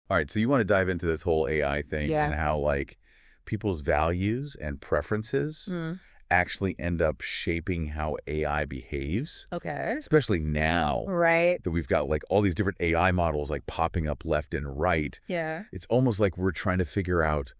All right, so you want to dive into this whole AI thing Yeah. and how, like, people's values and preferences Mm. actually end up shaping how AI behaves, Okay. especially now Right. that we've got, like, all these different AI models, like, popping up left and right. Yeah. It's almost like we're trying to figure out,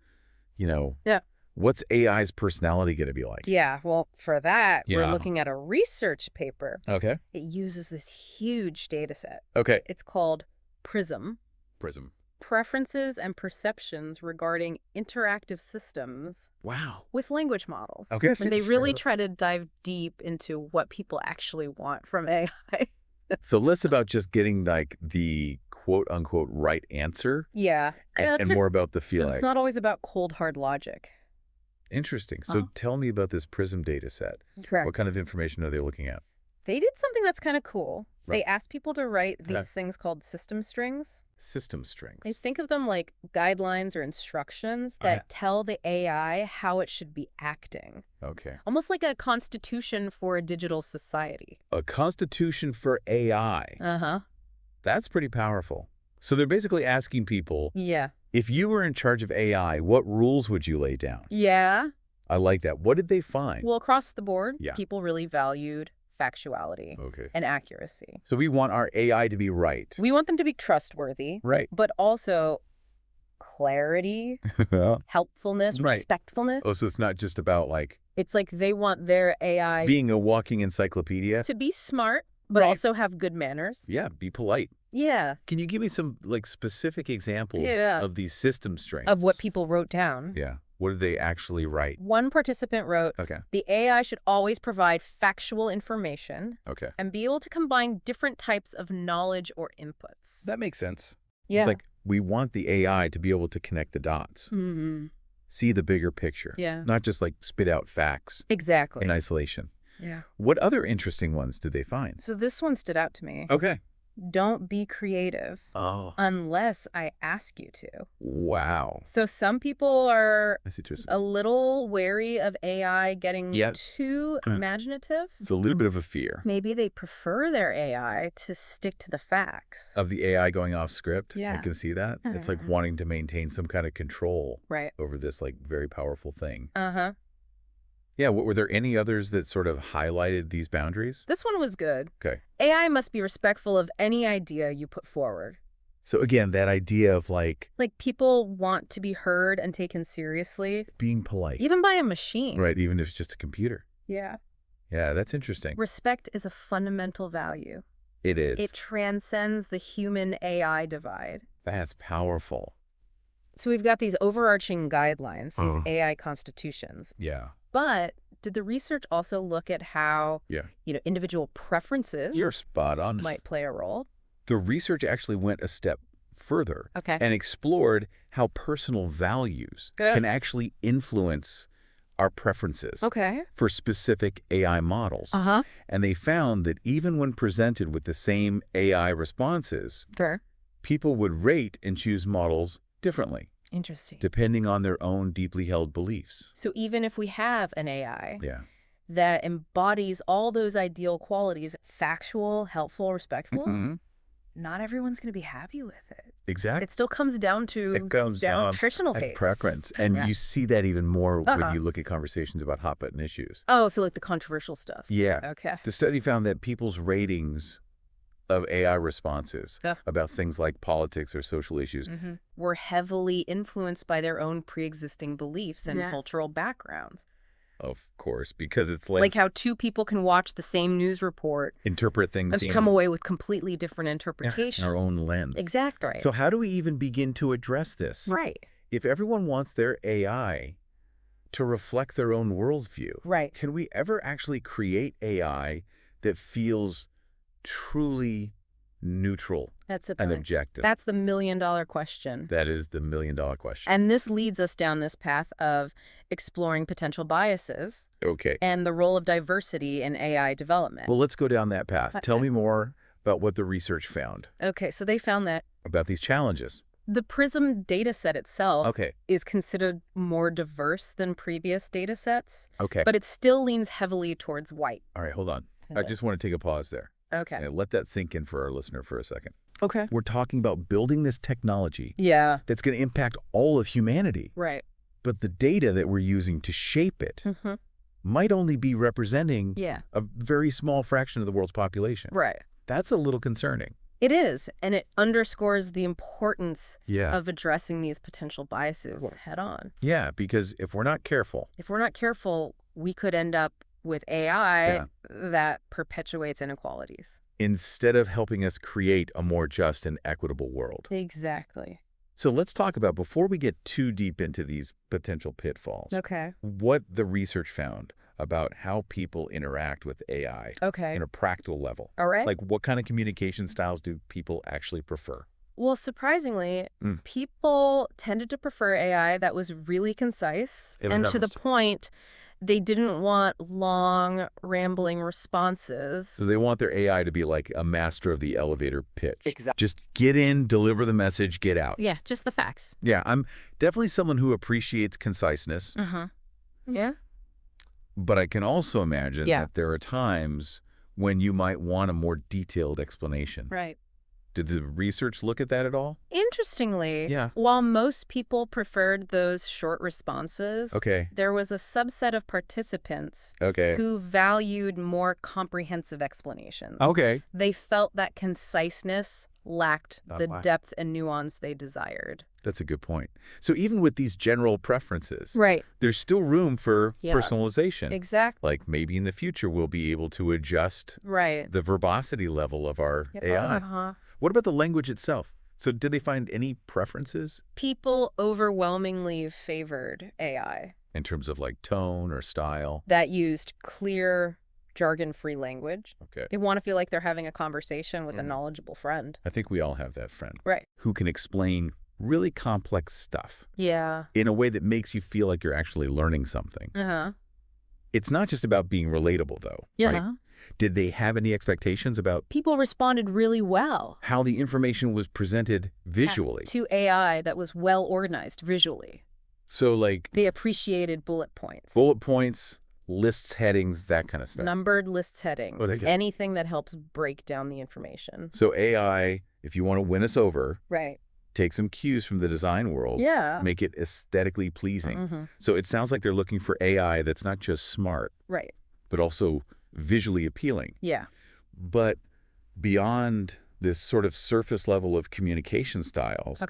you know, Yeah. what's AI's personality going to be like? Yeah. Well, for that, we're Yeah. looking at a research paper. Okay. It uses this huge data set. Okay. It's called PRISM, PRISM. Preferences and Perceptions Regarding Interactive Systems Wow. with Language Models. Okay. And they really Sure. try to dive deep into what people actually want from AI. So less about just getting, like, the quote-unquote right answer Yeah. and more about the feeling. It's not always about cold, hard logic. Interesting. So tell me about this PRISM data set. Correct. What kind of information are they looking at? They did something that's kind of cool. Right. They asked people to write Okay. these things called system strings. System strings. They think of them like guidelines or instructions that tell the AI how it should be acting. Okay. Almost like a constitution for a digital society. A constitution for AI. Uh-huh. That's pretty powerful. So they're basically asking people, Yeah. if you were in charge of AI, what rules would you lay down? Yeah. I like that. What did they find? Well, across the board, Yeah. people really valued factuality Okay. and accuracy. So we want our AI to be right. We want them to be trustworthy, Right. but also clarity, helpfulness, Right. respectfulness. Oh, so it's not just about, like, It's like they want their AI being a walking encyclopedia? to be smart, but Right. also have good manners. Yeah, be polite. Yeah. Can you give me some, like, specific examples Yeah. of these system strings? Of what people wrote down. Yeah. What did they actually write? One participant wrote, Okay. the AI should always provide factual information Okay. and be able to combine different types of knowledge or inputs. That makes sense. Yeah. It's like we want the AI to be able to connect the dots, Mm-hmm. see the bigger picture, Yeah. not just, like, spit out facts Exactly. in isolation. Yeah. What other interesting ones did they find? So this one stood out to me. Okay. Don't be creative Oh, unless I ask you to. wow. So some people are That's interesting. a little wary of AI getting Yeah. too imaginative. It's a little bit of a fear Maybe they prefer their AI to stick to the facts. of the AI going off script. I Yeah. can see that. It's like wanting to maintain some kind of control Right. over this, like, very powerful thing. Uh-huh. Yeah, were there any others that sort of highlighted these boundaries? This one was good. Okay. AI must be respectful of any idea you put forward. So again, that idea of, like, Like, people want to be heard and taken seriously, being polite. even by a machine. Right, even if it's just a computer. Yeah. Yeah, that's interesting. Respect is a fundamental value. It is. It transcends the human-AI divide. That's powerful. So we've got these overarching guidelines, these Uh-huh. AI constitutions. Yeah. But did the research also look at how, Yeah. individual preferences You're spot on. might play a role? The research actually went a step further Okay. and explored how personal values can actually influence our preferences Okay. for specific AI models. Uh-huh. And they found that even when presented with the same AI responses, Sure. people would rate and choose models differently, Interesting. depending on their own deeply held beliefs. So even if we have an AI Yeah. that embodies all those ideal qualities, factual, helpful, respectful, Mhm. not everyone's going to be happy with it. Exactly. It still comes down to It comes down nutritional to tastes. preference. And Yeah. you see that even more Uh-huh. when you look at conversations about hot button issues. Oh, so like the controversial stuff. Yeah. Okay. The study found that people's ratings of AI responses Yeah. about things like politics or social issues, Were heavily influenced by their own pre-existing beliefs and Yeah. cultural backgrounds. of course, because it's Like how two people can watch the same news report interpret things and come away with completely different interpretations. in our own lens. Exactly. So how do we even begin to address this? Right. If everyone wants their AI to reflect their own worldview, Right. can we ever actually create AI that feels truly neutral That's a and point. objective? That's the million-dollar question. That is the million-dollar question. And this leads us down this path of exploring potential biases Okay. and the role of diversity in AI development. Well, let's go down that path. Tell Okay. me more about what the research found Okay, so they found that about these challenges. the PRISM dataset itself Okay. is considered more diverse than previous datasets, Okay. but it still leans heavily towards white. All right, hold on. I just want to take a pause there. Okay. And let that sink in for our listener for a second. Okay. We're talking about building this technology Yeah. that's going to impact all of humanity. Right. But the data that we're using to shape it might only be representing a very small fraction of the world's population. Right. That's a little concerning. It is, and it underscores the importance Yeah. of addressing these potential biases head on. Yeah, because if we're not careful, we could end up with AI that perpetuates inequalities. instead of helping us create a more just and equitable world. Exactly. So let's talk about, before we get too deep into these potential pitfalls, what the research found about how people interact with AI in a practical level. All right. Like, what kind of communication styles do people actually prefer? Well, surprisingly, people tended to prefer AI that was really concise and to the point. They didn't want long, rambling responses. So they want their AI to be like a master of the elevator pitch. Exactly. Just get in, deliver the message, get out. Yeah, just the facts. Yeah, I'm definitely someone who appreciates conciseness. Yeah. But I can also imagine that there are times when you might want a more detailed explanation. Right. Did the research look at that at all? Interestingly, while most people preferred those short responses, there was a subset of participants who valued more comprehensive explanations. They felt that conciseness lacked the depth and nuance they desired. That's a good point. So even with these general preferences, there's still room for personalization. Exactly. Like, maybe in the future we'll be able to adjust the verbosity level of our AI. What about the language itself? So did they find any preferences? People overwhelmingly favored AI. In terms of like tone or style? That used clear, jargon-free language. They want to feel like they're having a conversation with a knowledgeable friend. I think we all have that friend. Right. Who can explain really complex stuff. Yeah. In a way that makes you feel like you're actually learning something. It's not just about being relatable, though. Right? Did they have any expectations about people responded really well? How the information was presented visually? To AI that was well organized visually. So like they appreciated bullet points. Bullet points, lists, headings, that kind of stuff. Numbered lists, headings. Anything that helps break down the information. So AI, if you want to win us over, take some cues from the design world. Make it aesthetically pleasing. So it sounds like they're looking for AI that's not just smart. But also visually appealing. But beyond this sort of surface level of communication styles,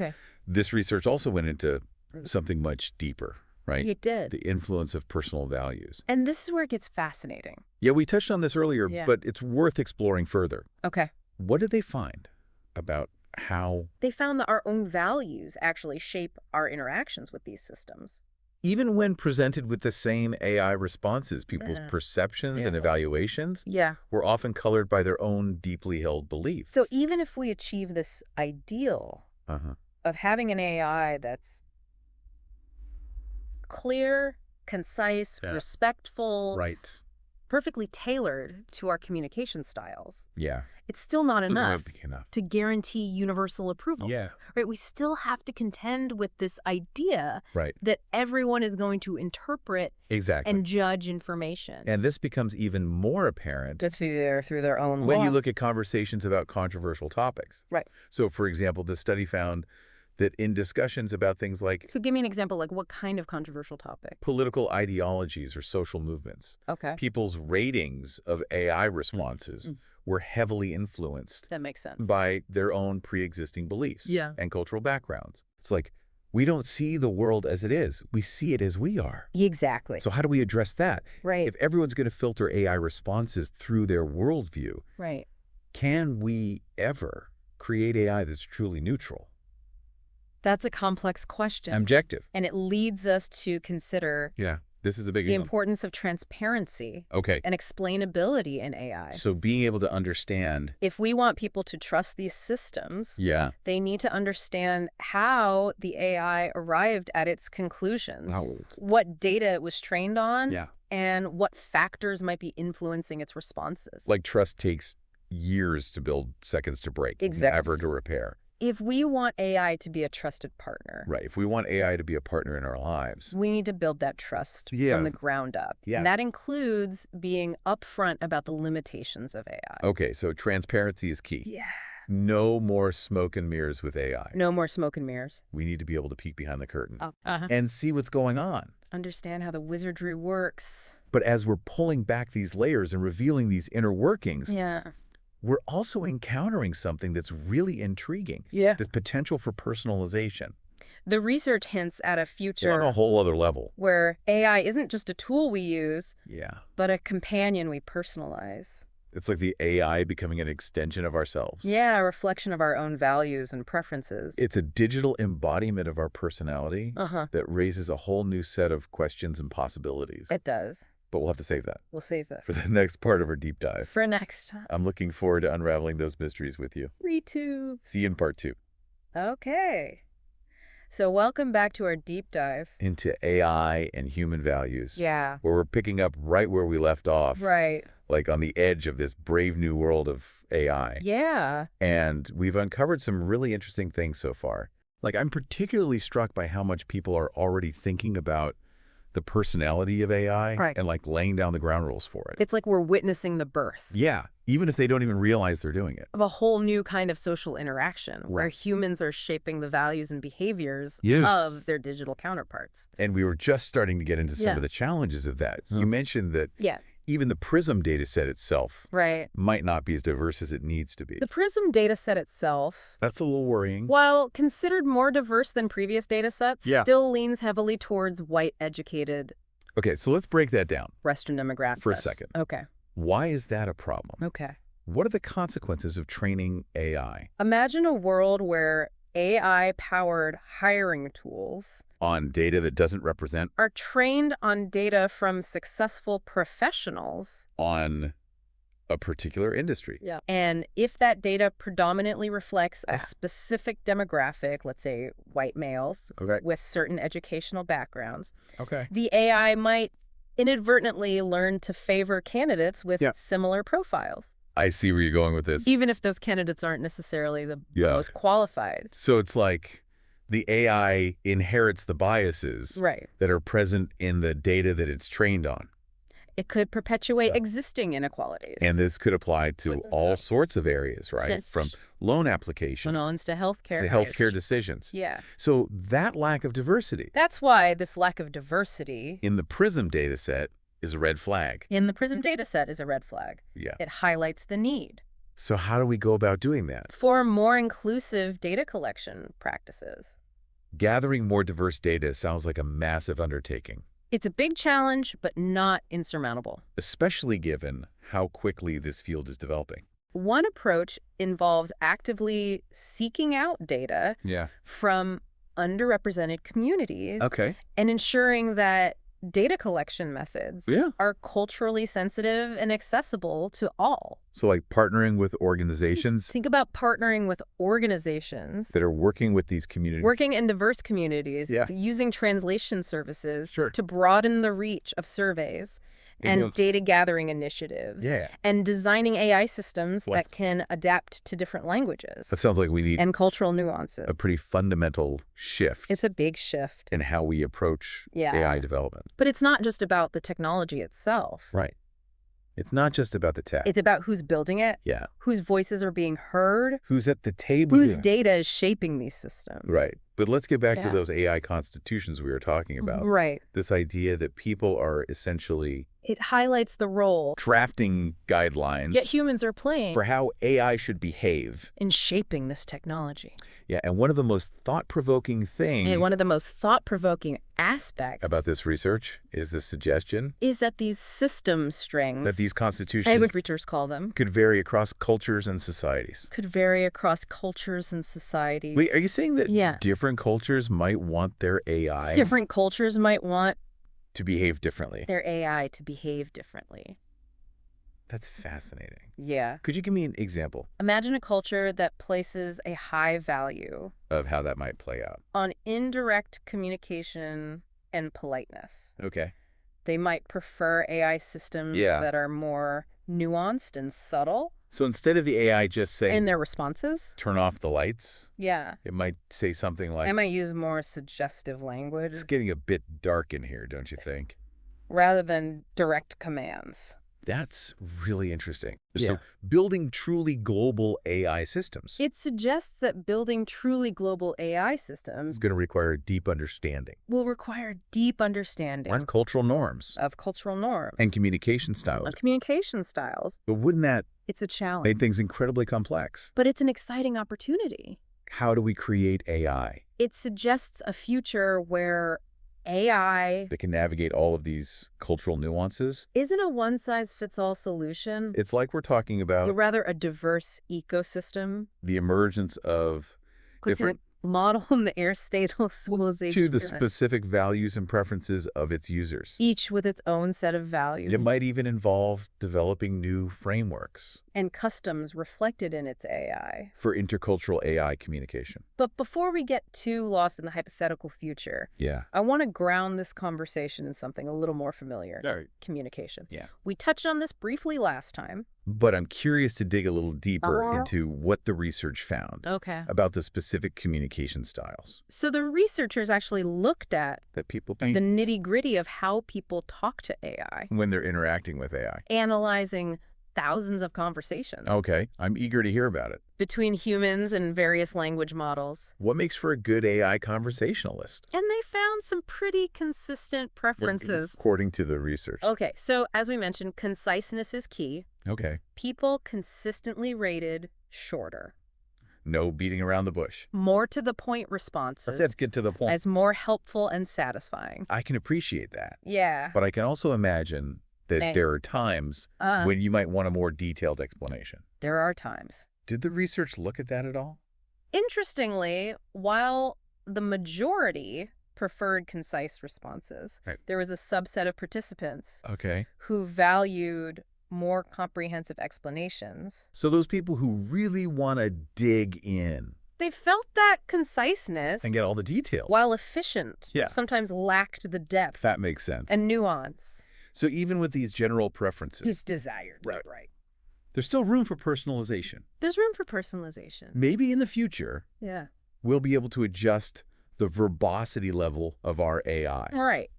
this research also went into something much deeper, right? It did. The influence of personal values. And this is where it gets fascinating. Yeah, we touched on this earlier, but it's worth exploring further. What did they find about how... They found that our own values actually shape our interactions with these systems. Even when presented with the same AI responses, people's perceptions and evaluations were often colored by their own deeply held beliefs. So even if we achieve this ideal of having an AI that's clear, concise, respectful, perfectly tailored to our communication styles, it's still not enough to guarantee universal approval. Right? We still have to contend with this idea that everyone is going to interpret and judge information. And this becomes even more apparent just through their own when you look at conversations about controversial topics. So, for example, the study found that in discussions about things like... So give me an example, like what kind of controversial topic? Political ideologies or social movements. People's ratings of AI responses were heavily influenced. That makes sense. By their own pre-existing beliefs and cultural backgrounds. It's like, we don't see the world as it is. We see it as we are. Exactly. So how do we address that? If everyone's going to filter AI responses through their worldview, can we ever create AI that's truly neutral? That's a complex question. Objective. And it leads us to consider this is a big the importance of transparency and explainability in AI. So being able to understand... If we want people to trust these systems, they need to understand how the AI arrived at its conclusions, what data it was trained on, and what factors might be influencing its responses. Like trust takes years to build, seconds to break, never to repair. If we want AI to be a trusted partner. If we want AI to be a partner in our lives. We need to build that trust from the ground up. And that includes being upfront about the limitations of AI. So transparency is key. No more smoke and mirrors with AI. No more smoke and mirrors. We need to be able to peek behind the curtain Oh. and see what's going on. Understand how the wizardry works. But as we're pulling back these layers and revealing these inner workings, we're also encountering something that's really intriguing. The potential for personalization. The research hints at a future on a whole other level where AI isn't just a tool we use, but a companion we personalize. It's like the AI becoming an extension of ourselves. Yeah, a reflection of our own values and preferences. It's a digital embodiment of our personality that raises a whole new set of questions and possibilities. It does. But we'll have to save that. We'll save that. For the next part of our deep dive. For next time. I'm looking forward to unraveling those mysteries with you. Me too. See you in part 2. Okay. So welcome back to our deep dive. Into AI and human values. Yeah. Where we're picking up right where we left off. Right. Like on the edge of this brave new world of AI. Yeah. And we've uncovered some really interesting things so far. Like, I'm particularly struck by how much people are already thinking about the personality of AI and like laying down the ground rules for it. It's like we're witnessing the birth. Yeah, even if they don't even realize they're doing it. Of a whole new kind of social interaction where humans are shaping the values and behaviors of their digital counterparts. And we were just starting to get into some of the challenges of that. You mentioned that even the PRISM dataset itself might not be as diverse as it needs to be. The PRISM dataset itself, that's a little worrying. While considered more diverse than previous datasets, still leans heavily towards white educated. Okay, so let's break that down. Western demographics. For a second. Okay. Why is that a problem? Okay. What are the consequences of training AI? Imagine a world where AI-powered hiring tools on data that doesn't represent are trained on data from successful professionals on a particular industry. Yeah. And if that data predominantly reflects a specific demographic, let's say white males with certain educational backgrounds, the AI might inadvertently learn to favor candidates with similar profiles. I see where you're going with this. Even if those candidates aren't necessarily the most qualified. So it's like the AI inherits the biases that are present in the data that it's trained on. It could perpetuate existing inequalities. And this could apply to all sorts of areas, right? From loan application to healthcare. Healthcare decisions. Yeah. So that lack of diversity. That's why this lack of diversity in the PRISM dataset is a red flag. In the PRISM dataset is a red flag. Yeah. It highlights the need. So how do we go about doing that? For more inclusive data collection practices. Gathering more diverse data sounds like a massive undertaking. It's a big challenge, but not insurmountable. Especially given how quickly this field is developing. One approach involves actively seeking out data from underrepresented communities and ensuring that data collection methods are culturally sensitive and accessible to all. So like partnering with organizations. Think about partnering with organizations that are working with these communities. Working in diverse communities, using translation services to broaden the reach of surveys and data gathering initiatives. And designing AI systems that can adapt to different languages. That sounds like we need and cultural nuances. A pretty fundamental shift. It's a big shift in how we approach AI development. But it's not just about the technology itself. Right. It's not just about the tech. It's about who's building it. Yeah. Whose voices are being heard. Who's at the table. Whose data is shaping these systems. Right. But let's get back to those AI constitutions we were talking about. Right. This idea that people are essentially... It highlights the role. Drafting guidelines. Yet humans are playing. For how AI should behave. In shaping this technology. Yeah, and one of the most thought-provoking things... And one of the most thought-provoking aspects... about this research is the suggestion... is that these system strings... that these constitutions... arbitrators call them... could vary across cultures and societies. Could vary across cultures and societies. Wait, are you saying that different cultures might want their AI... different cultures might want... to behave differently? Their AI to behave differently. That's fascinating. Yeah. Could you give me an example? Imagine a culture that places a high value... of how that might play out. On indirect communication and politeness. Okay. They might prefer AI systems that are more nuanced and subtle. So instead of the AI just saying... in their responses? Turn off the lights? Yeah. It might say something like... I might use more suggestive language. It's getting a bit dark in here, don't you think? Rather than direct commands. That's really interesting. So building truly global AI systems. It suggests that building truly global AI systems is going to require deep understanding. Will require deep understanding. Of cultural norms. Of cultural norms. And communication styles. Of communication styles. But wouldn't that... It's a challenge. Make things incredibly complex. But it's an exciting opportunity. How do we create AI? It suggests a future where AI that can navigate all of these cultural nuances isn't a one-size-fits-all solution. It's like we're talking about rather a diverse ecosystem. The emergence of different model and air-stable civilization to the specific values and preferences of its users. Each with its own set of values. It might even involve developing new frameworks. And customs reflected in its AI. For intercultural AI communication. But before we get too lost in the hypothetical future, I want to ground this conversation in something a little more familiar. Communication. We touched on this briefly last time. But I'm curious to dig a little deeper into what the research found about the specific communication styles. So the researchers actually looked at the nitty-gritty of how people talk to AI. When they're interacting with AI. Analyzing thousands of conversations. Okay, I'm eager to hear about it. Between humans and various language models. What makes for a good AI conversationalist? And they found some pretty consistent preferences. According to the research. Okay, so as we mentioned, conciseness is key. Okay. People consistently rated shorter. No beating around the bush. More to the point responses. Let's get to the point. As more helpful and satisfying. I can appreciate that. Yeah. But I can also imagine that there are times when you might want a more detailed explanation. There are times. Did the research look at that at all? Interestingly, while the majority preferred concise responses, there was a subset of participants who valued more comprehensive explanations. So those people who really want to dig in. They felt that conciseness and get all the details. While efficient, sometimes lacked the depth. That makes sense. And nuance. So even with these general preferences. This desired. Right. There's still room for personalization. There's room for personalization. Maybe in the future, we'll be able to adjust the verbosity level of our AI. Right.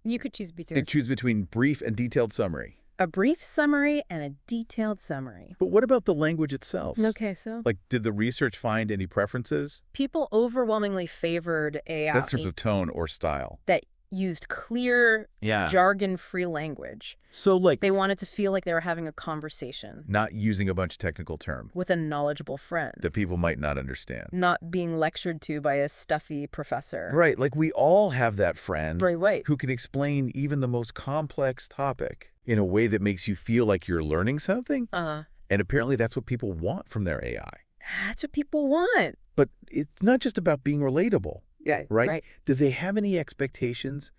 You could choose between. Choose between brief and detailed summary. A brief summary and a detailed summary. But what about the language itself? Okay, so? Like, did the research find any preferences? People overwhelmingly favored AI. That's in terms of tone or style. That used clear, jargon-free language. So, like... They wanted to feel like they were having a conversation. Not using a bunch of technical terms. With a knowledgeable friend. That people might not understand. Not being lectured to by a stuffy professor. Right, like we all have that friend... Right. ...who can explain even the most complex topic in a way that makes you feel like you're learning something. And apparently that's what people want from their AI. That's what people want. But it's not just about being relatable. Right. Do they have any expectations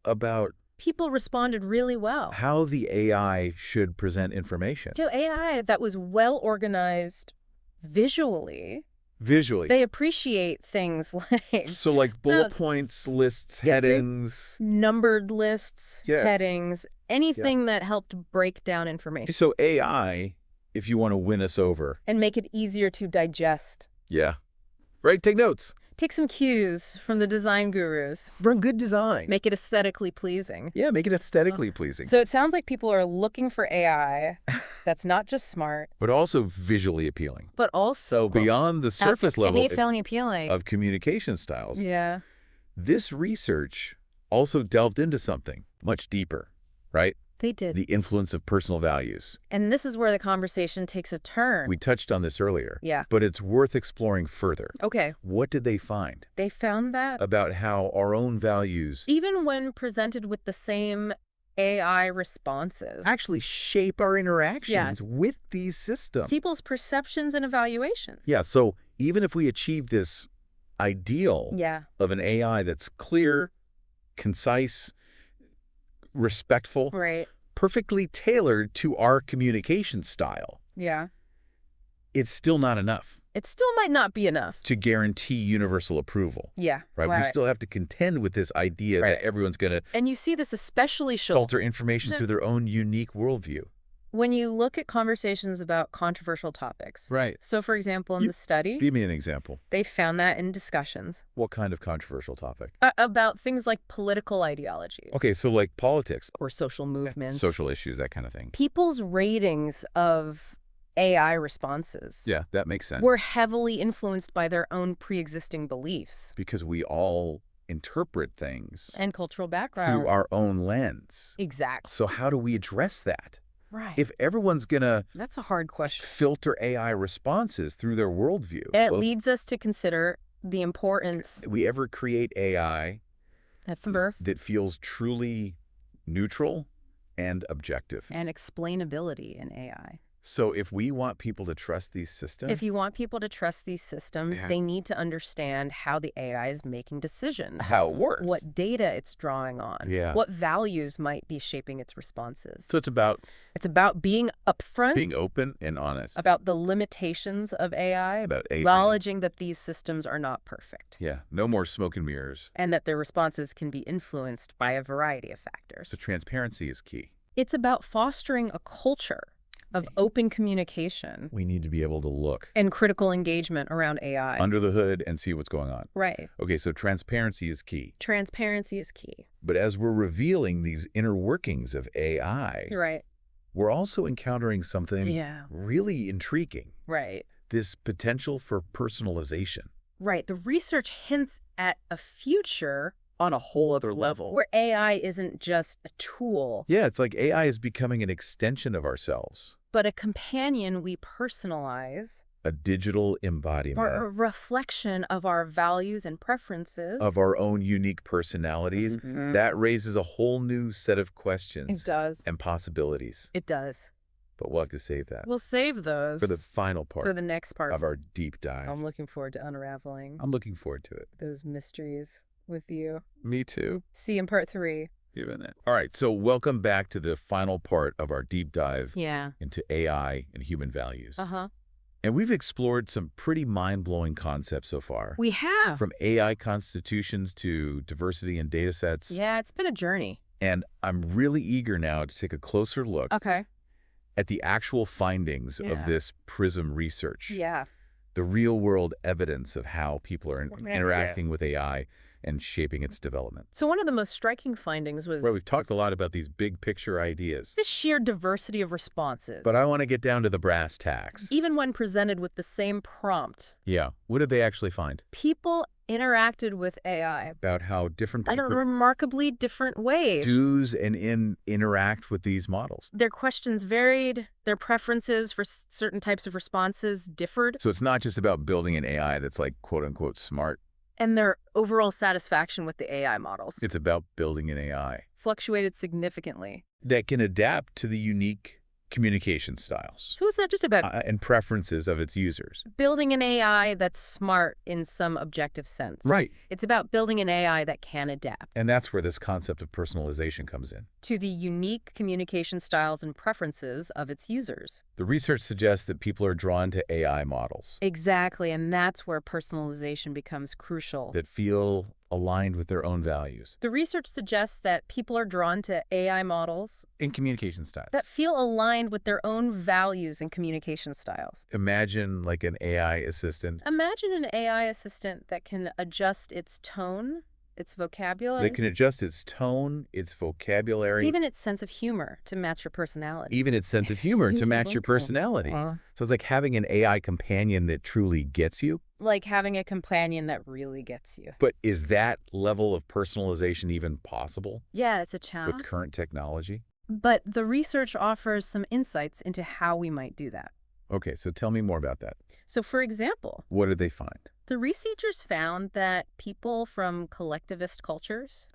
about... People responded really well. How the AI should present information. To AI that was well organized visually. They appreciate things like... So like bullet points, lists, headings. Numbered lists, headings, anything that helped break down information. So AI, if you want to win us over. And make it easier to digest. Right, take notes. Take some cues from the design gurus. Run good design. Make it aesthetically pleasing. Yeah, make it aesthetically pleasing. So it sounds like people are looking for AI that's not just smart. But also visually appealing. But also... beyond the surface level of communication styles. Yeah. This research also delved into something much deeper, right? They did. The influence of personal values. And this is where the conversation takes a turn. We touched on this earlier. Yeah. But it's worth exploring further. Okay. What did they find? They found that... About how our own values... Even when presented with the same AI responses... Actually shape our interactions with these systems. People's perceptions and evaluation. Yeah, so even if we achieve this ideal of an AI that's clear, concise, respectful, perfectly tailored to our communication style. It's still not enough. It still might not be enough. To guarantee universal approval. Right? We still have to contend with this idea that everyone's going to... And you see this especially filter information through their own unique worldview. When you look at conversations about controversial topics. Right. So, for example, in the study, give me an example. They found that in discussions. What kind of controversial topic? About things like political ideology. Okay, so like politics. Or social movements. Social issues, that kind of thing. People's ratings of AI responses. Yeah, that makes sense. Were heavily influenced by their own pre-existing beliefs. Because we all interpret things. And cultural background. Through our own lens. Exactly. So how do we address that? Right. If everyone's going to... That's a hard question. ...filter AI responses through their worldview. And it leads us to consider the importance... We ever create AI... that feels truly neutral and objective. And explainability in AI. So if we want people to trust these systems... If you want people to trust these systems, they need to understand how the AI is making decisions. How it works. What data it's drawing on. Yeah. What values might be shaping its responses. So it's about... It's about being upfront. Being open and honest. About the limitations of AI. About AI. Acknowledging that these systems are not perfect. Yeah. No more smoke and mirrors. And that their responses can be influenced by a variety of factors. So transparency is key. It's about fostering a culture of open communication. We need to be able to look. And critical engagement around AI. Under the hood and see what's going on. Right. Okay, so transparency is key. Transparency is key. But as we're revealing these inner workings of AI, right, we're also encountering something really intriguing. Right. This potential for personalization. Right. The research hints at a future on a whole other level. Where AI isn't just a tool. Yeah, it's like AI is becoming an extension of ourselves. But a companion we personalize. A digital embodiment. Or a reflection of our values and preferences. Of our own unique personalities. Mm-hmm. That raises a whole new set of questions. It does. And possibilities. It does. But we'll have to save that. We'll save those. For the final part. For the next part. Of our deep dive. I'm looking forward to unraveling. I'm looking forward to it. Those mysteries. With you. Me too. See you in part 3. Even it. All right, so welcome back to the final part of our deep dive into AI and human values. And we've explored some pretty mind-blowing concepts so far. We have. From AI constitutions to diversity in data sets. Yeah, it's been a journey. And I'm really eager now to take a closer look at the actual findings of this PRISM research. Yeah. The real-world evidence of how people are interacting with AI and shaping its development. So one of the most striking findings was... Well, we've talked a lot about these big picture ideas. The sheer diversity of responses. But I want to get down to the brass tacks. Even when presented with the same prompt. Yeah. What did they actually find? People interacted with AI. About how different people... In remarkably different ways. Choose and interact with these models. Their questions varied. Their preferences for certain types of responses differed. So it's not just about building an AI that's like quote-unquote smart. And their overall satisfaction with the AI models. It's about building an AI. Fluctuated significantly. That can adapt to the unique communication styles. So it's not just about... and preferences of its users. Building an AI that's smart in some objective sense. Right. It's about building an AI that can adapt. And that's where this concept of personalization comes in. To the unique communication styles and preferences of its users. The research suggests that people are drawn to AI models. Exactly, and that's where personalization becomes crucial. That feel aligned with their own values. The research suggests that people are drawn to AI models in communication styles that feel aligned with their own values and communication styles. Imagine like an AI assistant. Imagine an AI assistant that can adjust its tone, its vocabulary. That can adjust its tone, its vocabulary. Even its sense of humor to match your personality. Even its sense of humor to match your personality. So it's like having an AI companion that truly gets you. Like having a companion that really gets you. But is that level of personalization even possible? Yeah, it's a challenge. With current technology? But the research offers some insights into how we might do that. Okay, so tell me more about that. So for example... What did they find? The researchers found that people from collectivist cultures,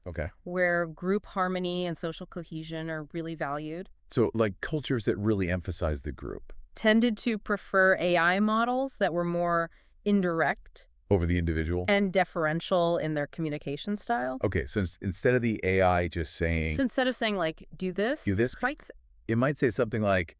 where group harmony and social cohesion are really valued. So like cultures that really emphasize the group. Tended to prefer AI models that were more indirect. Over the individual. And deferential in their communication style. Okay, so instead of the AI just saying... So instead of saying like, do this. It might say something like,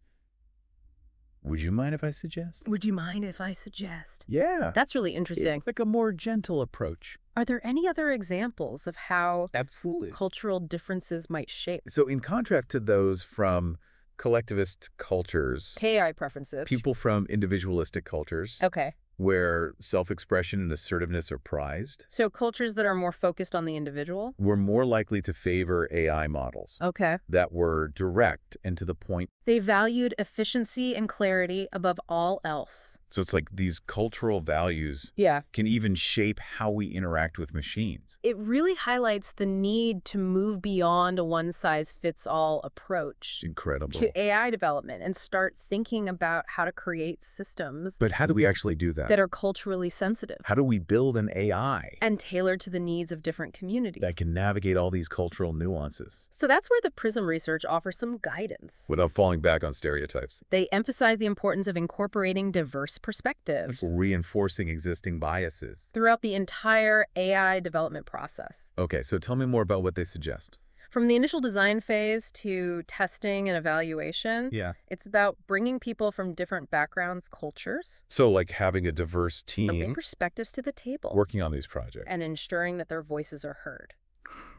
would you mind if I suggest? Would you mind if I suggest? Yeah. That's really interesting. It's like a more gentle approach. Are there any other examples of how absolutely cultural differences might shape? So in contrast to those from collectivist cultures. KI preferences. People from individualistic cultures. Okay. Where self-expression and assertiveness are prized. So cultures that are more focused on the individual? We're more likely to favor AI models. Okay. That were direct and to the point. They valued efficiency and clarity above all else. So it's like these cultural values can even shape how we interact with machines. It really highlights the need to move beyond a one-size-fits-all approach. Incredible. To AI development and start thinking about how to create systems. But how do we actually do that? That are culturally sensitive. How do we build an AI? And tailored to the needs of different communities. That can navigate all these cultural nuances. So that's where the PRISM research offers some guidance. Without falling back on stereotypes. They emphasize the importance of incorporating diverse perspectives. Reinforcing existing biases. Throughout the entire AI development process. Okay, so tell me more about what they suggest. From the initial design phase to testing and evaluation, it's about bringing people from different backgrounds, cultures. So like having a diverse team. Bring perspectives to the table. Working on these projects. And ensuring that their voices are heard.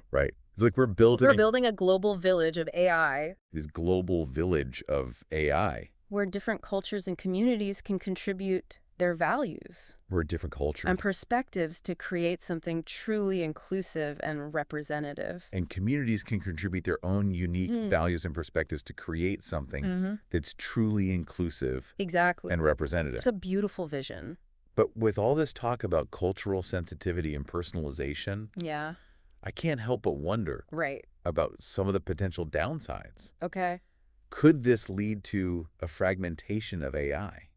Right. It's like we're building a global village of AI. This global village of AI. Where different cultures and communities can contribute their values. We're different cultures. And perspectives to create something truly inclusive and representative. And communities can contribute their own unique values and perspectives to create something that's truly inclusive and representative. It's a beautiful vision. But with all this talk about cultural sensitivity and personalization, I can't help but wonder about some of the potential downsides. Okay. Could this lead to a fragmentation of AI?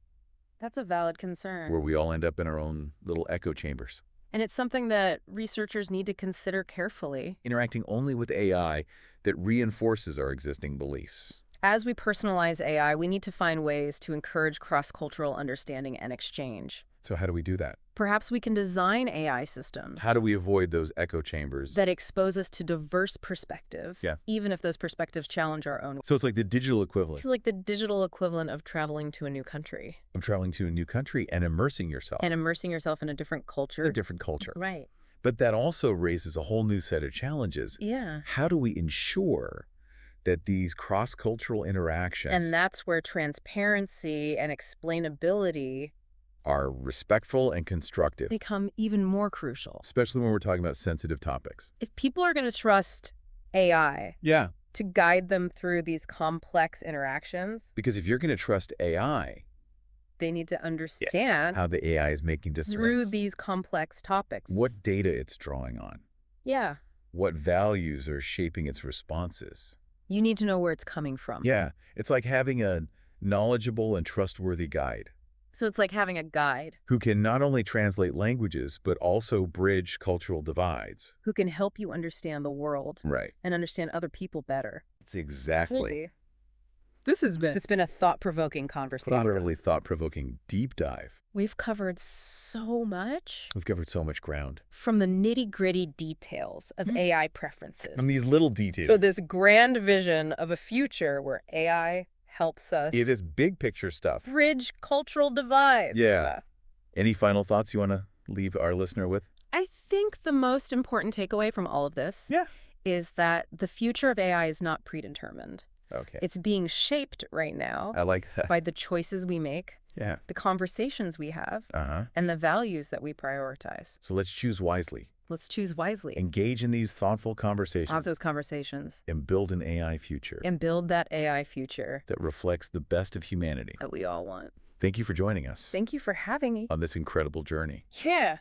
That's a valid concern. Where we all end up in our own little echo chambers. And it's something that researchers need to consider carefully. Interacting only with AI that reinforces our existing beliefs. As we personalize AI, we need to find ways to encourage cross-cultural understanding and exchange. So how do we do that? Perhaps we can design AI systems. How do we avoid those echo chambers? That expose us to diverse perspectives, even if those perspectives challenge our own. So it's like the digital equivalent. It's like the digital equivalent of traveling to a new country. Of traveling to a new country and immersing yourself. And immersing yourself in a different culture. A different culture. Right. But that also raises a whole new set of challenges. Yeah. How do we ensure that these cross-cultural interactions... And that's where transparency and explainability... are respectful and constructive. Become even more crucial. Especially when we're talking about sensitive topics. If people are going to trust AI to guide them through these complex interactions. Because if you're going to trust AI, they need to understand how the AI is making decisions. Through these complex topics. What data it's drawing on. Yeah. What values are shaping its responses. You need to know where it's coming from. Yeah. It's like having a knowledgeable and trustworthy guide. So it's like having a guide. Who can not only translate languages, but also bridge cultural divides. Who can help you understand the world. Right. And understand other people better. It's exactly. It's been a thought-provoking conversation. Thoroughly thought-provoking deep dive. We've covered so much. We've covered so much ground. From the nitty-gritty details of AI preferences. From these little details. So this grand vision of a future where AI helps us. It is big picture stuff. Bridge cultural divides. Yeah. Any final thoughts you want to leave our listener with? I think the most important takeaway from all of this is that the future of AI is not predetermined. Okay. It's being shaped right now. I like that. By the choices we make. Yeah. The conversations we have. And the values that we prioritize. So let's choose wisely. Let's choose wisely. Engage in these thoughtful conversations. Have those conversations. And build an AI future. And build that AI future. That reflects the best of humanity. That we all want. Thank you for joining us. Thank you for having me. On this incredible journey. Yeah.